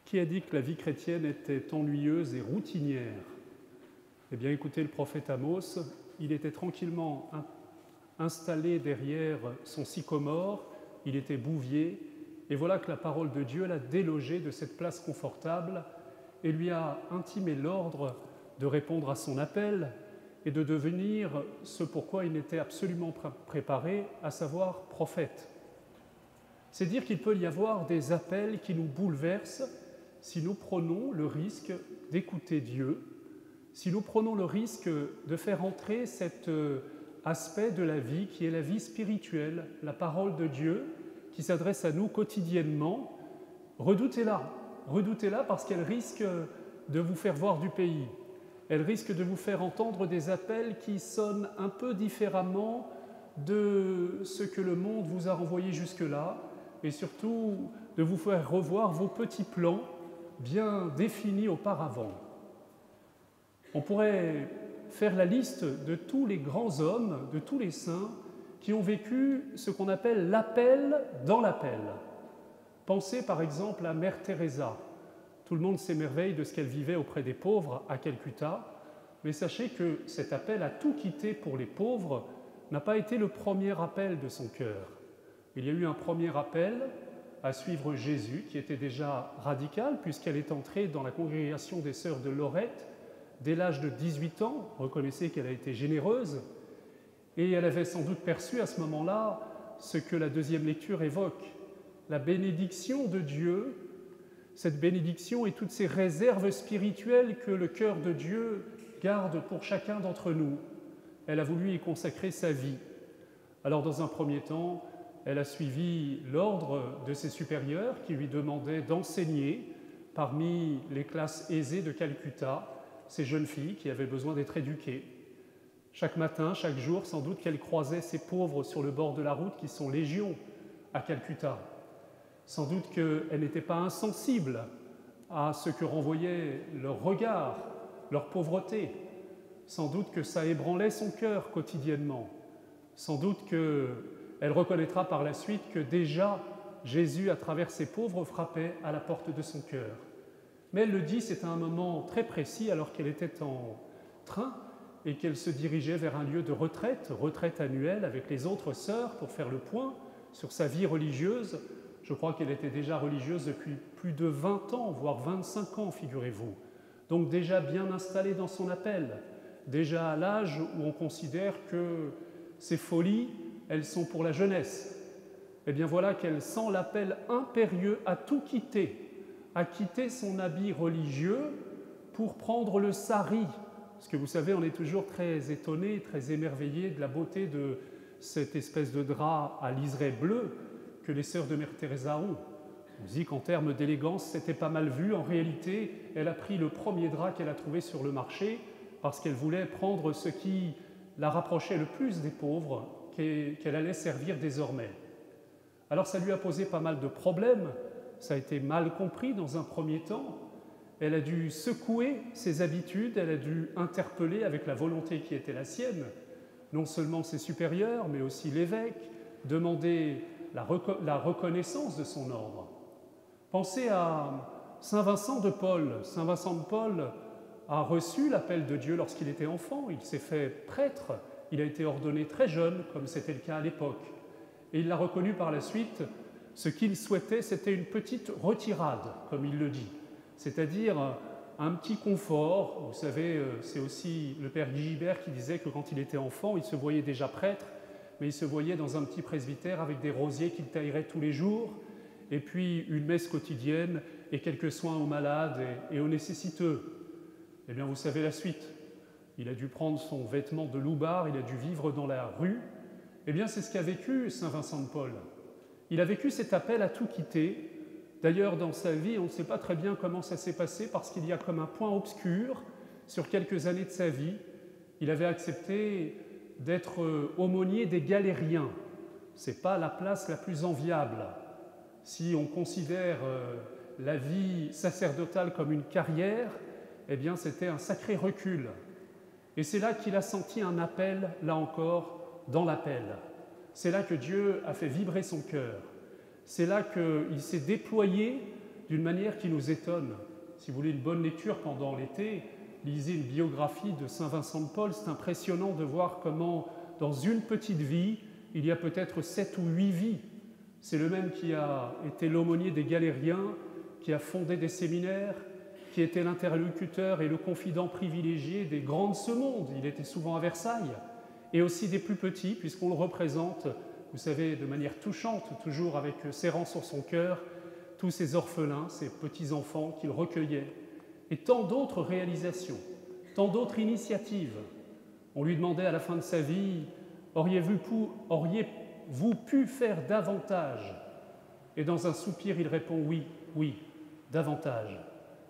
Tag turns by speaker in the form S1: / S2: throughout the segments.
S1: Qui a dit que la vie chrétienne était ennuyeuse et routinière? Eh bien, écoutez le prophète Amos, il était tranquillement installé derrière son sycomore, il était bouvier, et voilà que la parole de Dieu l'a délogé de cette place confortable et lui a intimé l'ordre de répondre à son appel et de devenir ce pourquoi il n'était absolument préparé, à savoir prophète. C'est dire qu'il peut y avoir des appels qui nous bouleversent si nous prenons le risque d'écouter Dieu, si nous prenons le risque de faire entrer cet aspect de la vie qui est la vie spirituelle, la parole de Dieu qui s'adresse à nous quotidiennement. Redoutez-la parce qu'elle risque de vous faire voir du pays. Elle risque de vous faire entendre des appels qui sonnent un peu différemment de ce que le monde vous a renvoyé jusque-là, et surtout de vous faire revoir vos petits plans bien définis auparavant. On pourrait faire la liste de tous les grands hommes, de tous les saints, qui ont vécu ce qu'on appelle l'appel dans l'appel. Pensez par exemple à Mère Teresa. Tout le monde s'émerveille de ce qu'elle vivait auprès des pauvres à Calcutta, mais sachez que cet appel à tout quitter pour les pauvres n'a pas été le premier appel de son cœur. Il y a eu un premier appel à suivre Jésus, qui était déjà radical, puisqu'elle est entrée dans la congrégation des Sœurs de Lorette dès l'âge de 18 ans. Reconnaissez qu'elle a été généreuse, et elle avait sans doute perçu à ce moment-là ce que la deuxième lecture évoque, la bénédiction de Dieu, cette bénédiction et toutes ces réserves spirituelles que le cœur de Dieu garde pour chacun d'entre nous. Elle a voulu y consacrer sa vie. Alors dans un premier temps, elle a suivi l'ordre de ses supérieurs qui lui demandaient d'enseigner parmi les classes aisées de Calcutta, ces jeunes filles qui avaient besoin d'être éduquées. Chaque matin, chaque jour, sans doute qu'elle croisait ces pauvres sur le bord de la route qui sont légion à Calcutta. Sans doute qu'elle n'était pas insensible à ce que renvoyait leur regard, leur pauvreté. Sans doute que ça ébranlait son cœur quotidiennement. Sans doute qu'elle reconnaîtra par la suite que déjà Jésus, à travers ces pauvres, frappait à la porte de son cœur. Mais elle le dit, c'est à un moment très précis, alors qu'elle était en train et qu'elle se dirigeait vers un lieu de retraite annuelle avec les autres sœurs pour faire le point sur sa vie religieuse. Je crois qu'elle était déjà religieuse depuis plus de 20 ans, voire 25 ans, figurez-vous. Donc déjà bien installée dans son appel, déjà à l'âge où on considère que ces folies, elles sont pour la jeunesse. Eh bien voilà qu'elle sent l'appel impérieux à tout quitter, à quitter son habit religieux pour prendre le sari. Parce que vous savez, on est toujours très étonné, très émerveillé de la beauté de cette espèce de drap à liseré bleu que les sœurs de Mère Teresa ont. On dit qu'en termes d'élégance, c'était pas mal vu. En réalité, elle a pris le premier drap qu'elle a trouvé sur le marché parce qu'elle voulait prendre ce qui la rapprochait le plus des pauvres qu'elle allait servir désormais. Alors ça lui a posé pas mal de problèmes, ça a été mal compris dans un premier temps. Elle a dû secouer ses habitudes, elle a dû interpeller avec la volonté qui était la sienne, non seulement ses supérieurs, mais aussi l'évêque, demander la reconnaissance de son ordre. Pensez à Saint Vincent de Paul. Saint Vincent de Paul a reçu l'appel de Dieu lorsqu'il était enfant, il s'est fait prêtre, il a été ordonné très jeune, comme c'était le cas à l'époque. Et il l'a reconnu par la suite, ce qu'il souhaitait, c'était une petite retirade, comme il le dit. C'est-à-dire un petit confort. Vous savez, c'est aussi le père Guigibert qui disait que quand il était enfant, il se voyait déjà prêtre, mais il se voyait dans un petit presbytère avec des rosiers qu'il taillerait tous les jours, et puis une messe quotidienne et quelques soins aux malades et aux nécessiteux. Eh bien, vous savez la suite. Il a dû prendre son vêtement de loubard, il a dû vivre dans la rue. Eh bien, c'est ce qu'a vécu Saint Vincent de Paul. Il a vécu cet appel à tout quitter. D'ailleurs, dans sa vie, on ne sait pas très bien comment ça s'est passé parce qu'il y a comme un point obscur sur quelques années de sa vie. Il avait accepté d'être aumônier des galériens. Ce n'est pas la place la plus enviable. Si on considère la vie sacerdotale comme une carrière, eh bien, c'était un sacré recul. Et c'est là qu'il a senti un appel, là encore, dans l'appel. C'est là que Dieu a fait vibrer son cœur. C'est là qu'il s'est déployé d'une manière qui nous étonne. Si vous voulez une bonne lecture pendant l'été, lisez une biographie de Saint Vincent de Paul. C'est impressionnant de voir comment, dans une petite vie, il y a peut-être 7 ou 8 vies. C'est le même qui a été l'aumônier des Galériens, qui a fondé des séminaires, qui était l'interlocuteur et le confident privilégié des grands de ce monde. Il était souvent à Versailles, et aussi des plus petits, puisqu'on le représente, vous savez, de manière touchante, toujours avec serrant sur son cœur, tous ces orphelins, ces petits-enfants qu'il recueillait, et tant d'autres réalisations, tant d'autres initiatives. On lui demandait à la fin de sa vie, auriez-vous pu faire davantage? Et dans un soupir, il répond oui, oui, davantage.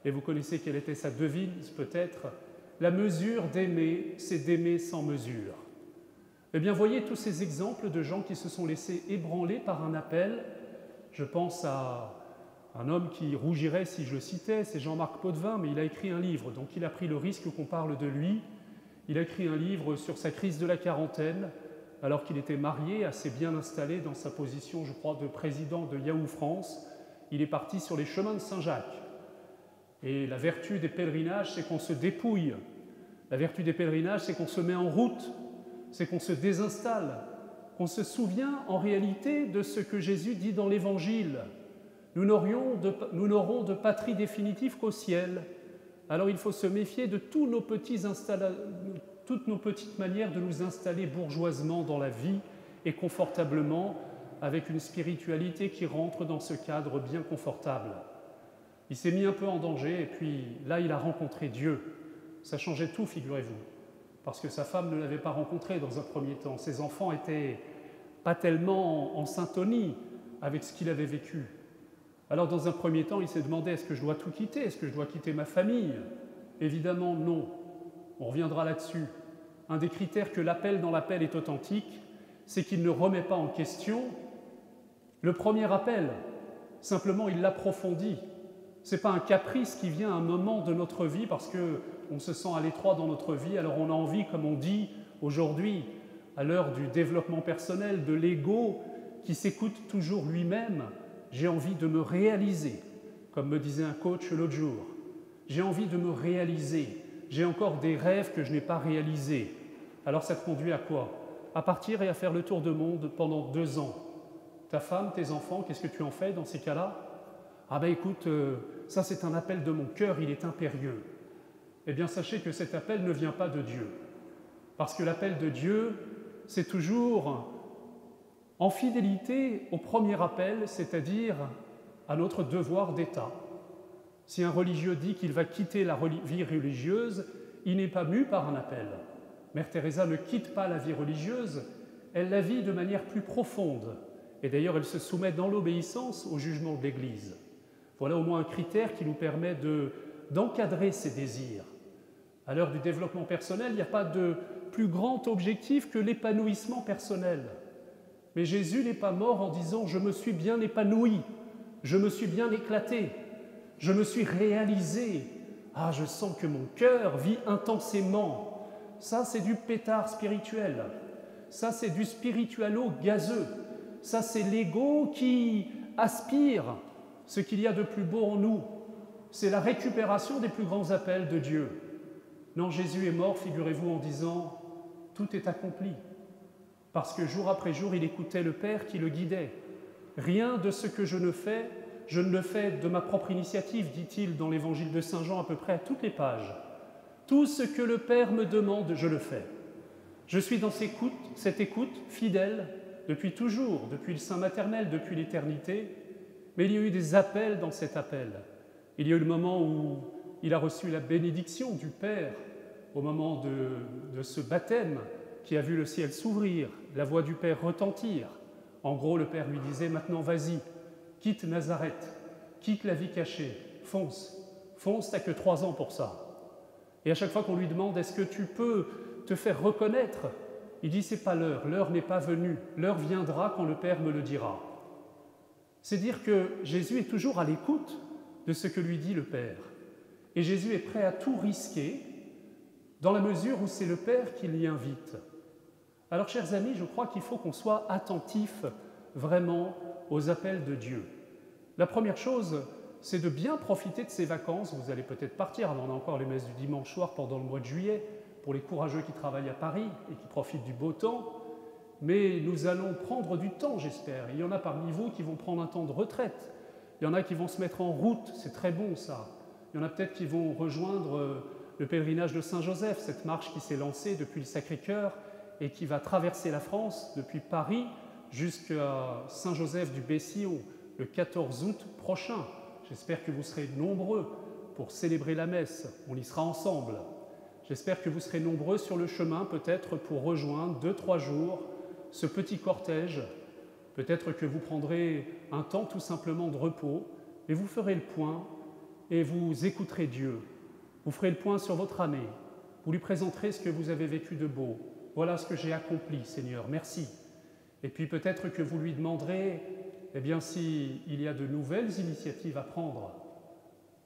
S1: Et vous connaissez quelle était sa devise, peut-être? La mesure d'aimer, c'est d'aimer sans mesure. Eh bien, voyez tous ces exemples de gens qui se sont laissés ébranler par un appel. Je pense à un homme qui rougirait si je le citais, c'est Jean-Marc Potvin, mais il a écrit un livre, donc il a pris le risque qu'on parle de lui. Il a écrit un livre sur sa crise de la quarantaine, alors qu'il était marié, assez bien installé dans sa position, je crois, de président de Yahoo France. Il est parti sur les chemins de Saint-Jacques. Et la vertu des pèlerinages, c'est qu'on se dépouille. La vertu des pèlerinages, c'est qu'on se met en route, c'est qu'on se désinstalle, qu'on se souvient en réalité de ce que Jésus dit dans l'Évangile. Nous n'aurons de patrie définitive qu'au ciel. Alors il faut se méfier de toutes nos petites manières de nous installer bourgeoisement dans la vie et confortablement, avec une spiritualité qui rentre dans ce cadre bien confortable. Il s'est mis un peu en danger et puis là il a rencontré Dieu. Ça changeait tout, figurez-vous, parce que sa femme ne l'avait pas rencontré dans un premier temps. Ses enfants n'étaient pas tellement en syntonie avec ce qu'il avait vécu. Alors dans un premier temps, il s'est demandé, est-ce que je dois tout quitter? Est-ce que je dois quitter ma famille? Évidemment, non. On reviendra là-dessus. Un des critères que l'appel dans l'appel est authentique, c'est qu'il ne remet pas en question le premier appel. Simplement, il l'approfondit. Ce n'est pas un caprice qui vient à un moment de notre vie parce qu'on se sent à l'étroit dans notre vie, alors on a envie, comme on dit aujourd'hui, à l'heure du développement personnel, de l'ego qui s'écoute toujours lui-même, j'ai envie de me réaliser, comme me disait un coach l'autre jour. J'ai envie de me réaliser, j'ai encore des rêves que je n'ai pas réalisés. Alors ça te conduit à quoi? À partir et à faire le tour du monde pendant 2 ans. Ta femme, tes enfants, qu'est-ce que tu en fais dans ces cas-là? Ah ben écoute, ça c'est un appel de mon cœur, il est impérieux. Eh bien sachez que cet appel ne vient pas de Dieu. Parce que l'appel de Dieu, c'est toujours en fidélité au premier appel, c'est-à-dire à notre devoir d'État. Si un religieux dit qu'il va quitter la vie religieuse, il n'est pas mu par un appel. Mère Teresa ne quitte pas la vie religieuse, elle la vit de manière plus profonde. Et d'ailleurs, elle se soumet dans l'obéissance au jugement de l'Église. Voilà au moins un critère qui nous permet d'encadrer ses désirs. À l'heure du développement personnel, il n'y a pas de plus grand objectif que l'épanouissement personnel. Mais Jésus n'est pas mort en disant « je me suis bien épanoui, je me suis bien éclaté, je me suis réalisé, ah, je sens que mon cœur vit intensément ». Ça, c'est du pétard spirituel, ça, c'est du spiritualo gazeux, ça, c'est l'ego qui aspire ce qu'il y a de plus beau en nous. C'est la récupération des plus grands appels de Dieu. Non, Jésus est mort, figurez-vous, en disant « tout est accompli ». Parce que jour après jour, il écoutait le Père qui le guidait. Rien de ce que je ne le fais de ma propre initiative, dit-il dans l'évangile de Saint Jean à peu près à toutes les pages. Tout ce que le Père me demande, je le fais. Je suis dans cette écoute fidèle depuis toujours, depuis le sein maternel, depuis l'éternité, mais il y a eu des appels dans cet appel. Il y a eu le moment où il a reçu la bénédiction du Père, au moment de ce baptême qui a vu le ciel s'ouvrir, la voix du Père retentir. En gros, le Père lui disait « Maintenant, vas-y, quitte Nazareth, quitte la vie cachée, fonce, t'as que 3 ans pour ça. » Et à chaque fois qu'on lui demande « Est-ce que tu peux te faire reconnaître ?» il dit « C'est pas l'heure n'est pas venue, l'heure viendra quand le Père me le dira. » C'est dire que Jésus est toujours à l'écoute de ce que lui dit le Père. Et Jésus est prêt à tout risquer dans la mesure où c'est le Père qui l'y invite. Alors, chers amis, je crois qu'il faut qu'on soit attentifs vraiment aux appels de Dieu. La première chose, c'est de bien profiter de ces vacances. Vous allez peut-être partir, on a encore les messes du dimanche soir pendant le mois de juillet, pour les courageux qui travaillent à Paris et qui profitent du beau temps. Mais nous allons prendre du temps, j'espère. Il y en a parmi vous qui vont prendre un temps de retraite. Il y en a qui vont se mettre en route, c'est très bon ça. Il y en a peut-être qui vont rejoindre le pèlerinage de Saint-Joseph, cette marche qui s'est lancée depuis le Sacré-Cœur et qui va traverser la France depuis Paris jusqu'à Saint-Joseph du Bessillon le 14 août prochain. J'espère que vous serez nombreux pour célébrer la messe. On y sera ensemble. J'espère que vous serez nombreux sur le chemin, peut-être pour rejoindre 2-3 jours ce petit cortège. Peut-être que vous prendrez un temps tout simplement de repos et vous ferez le point et vous écouterez Dieu. Vous ferez le point sur votre année. Vous lui présenterez ce que vous avez vécu de beau. Voilà ce que j'ai accompli, Seigneur, merci. Et puis peut-être que vous lui demanderez, eh bien, s'il y a de nouvelles initiatives à prendre.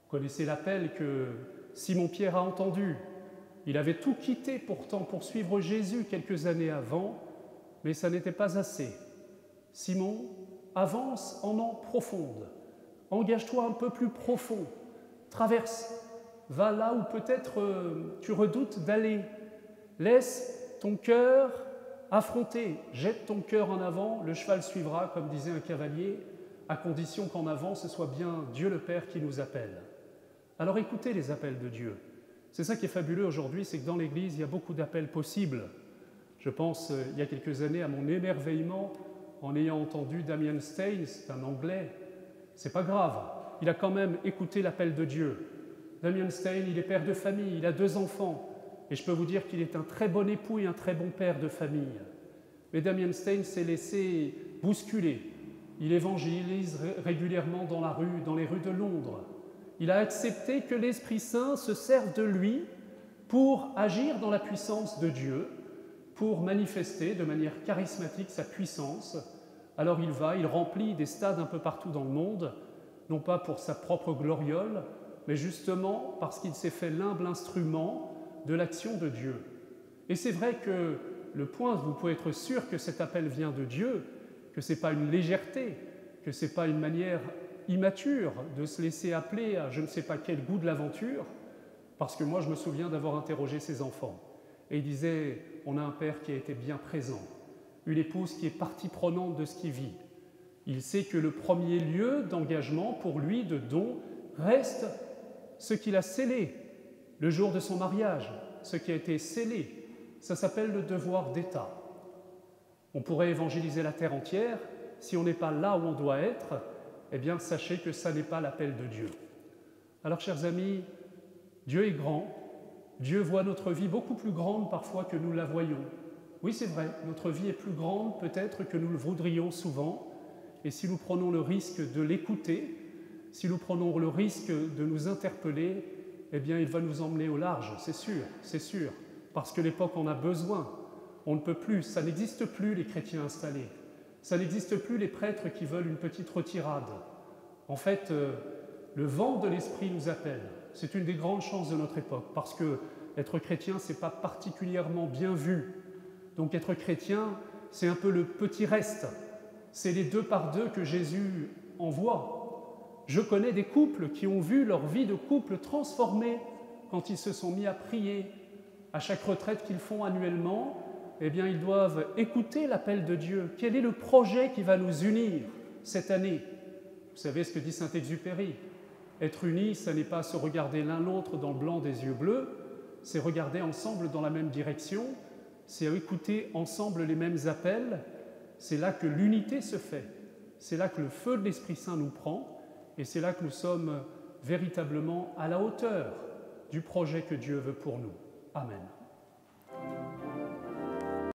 S1: Vous connaissez l'appel que Simon-Pierre a entendu. Il avait tout quitté pourtant pour suivre Jésus quelques années avant, mais ça n'était pas assez. Simon, avance en eau profonde. Engage-toi un peu plus profond. Traverse. Va là où peut-être tu redoutes d'aller. Laisse ton cœur affronter. Jette ton cœur en avant, le cheval suivra, comme disait un cavalier, à condition qu'en avant, ce soit bien Dieu le Père qui nous appelle. Alors écoutez les appels de Dieu. C'est ça qui est fabuleux aujourd'hui, c'est que dans l'Église, il y a beaucoup d'appels possibles. Je pense, il y a quelques années, à mon émerveillement en ayant entendu Damien Stein, c'est un Anglais. C'est pas grave, il a quand même écouté l'appel de Dieu. Damien Stein, il est père de famille, il a 2 enfants. Et je peux vous dire qu'il est un très bon époux et un très bon père de famille. Mais Damien Stein s'est laissé bousculer. Il évangélise régulièrement dans les rues de Londres. Il a accepté que l'Esprit Saint se serve de lui pour agir dans la puissance de Dieu, pour manifester de manière charismatique sa puissance. Alors il remplit des stades un peu partout dans le monde, non pas pour sa propre gloriole, mais justement parce qu'il s'est fait l'humble instrument de l'action de Dieu. Et c'est vrai que le point, vous pouvez être sûr que cet appel vient de Dieu, que ce n'est pas une légèreté, que ce n'est pas une manière immature de se laisser appeler à je ne sais pas quel goût de l'aventure, parce que moi je me souviens d'avoir interrogé ses enfants. Et il disait, on a un père qui a été bien présent, une épouse qui est partie prenante de ce qu'il vit. Il sait que le premier lieu d'engagement pour lui, de don, reste ce qu'il a scellé le jour de son mariage, ce qui a été scellé. Ça s'appelle le devoir d'État. On pourrait évangéliser la terre entière, si on n'est pas là où on doit être, eh bien sachez que ça n'est pas l'appel de Dieu. Alors chers amis, Dieu est grand, Dieu voit notre vie beaucoup plus grande parfois que nous la voyons. Oui, c'est vrai, notre vie est plus grande peut-être que nous le voudrions souvent, et si nous prenons le risque de l'écouter, si nous prenons le risque de nous interpeller, eh bien, il va nous emmener au large, c'est sûr, parce que l'époque en a besoin. On ne peut plus, ça n'existe plus les chrétiens installés, ça n'existe plus les prêtres qui veulent une petite retirade. En fait, le vent de l'esprit nous appelle. C'est une des grandes chances de notre époque, parce que être chrétien, ce n'est pas particulièrement bien vu. Donc être chrétien, c'est un peu le petit reste. C'est les 2 par 2 que Jésus envoie. Je connais des couples qui ont vu leur vie de couple transformée quand ils se sont mis à prier. À chaque retraite qu'ils font annuellement, eh bien, ils doivent écouter l'appel de Dieu. Quel est le projet qui va nous unir cette année? Vous savez ce que dit Saint-Exupéry. Être unis, ça n'est pas se regarder l'un l'autre dans le blanc des yeux bleus, c'est regarder ensemble dans la même direction, c'est écouter ensemble les mêmes appels. C'est là que l'unité se fait. C'est là que le feu de l'Esprit Saint nous prend. Et c'est là que nous sommes véritablement à la hauteur du projet que Dieu veut pour nous. Amen.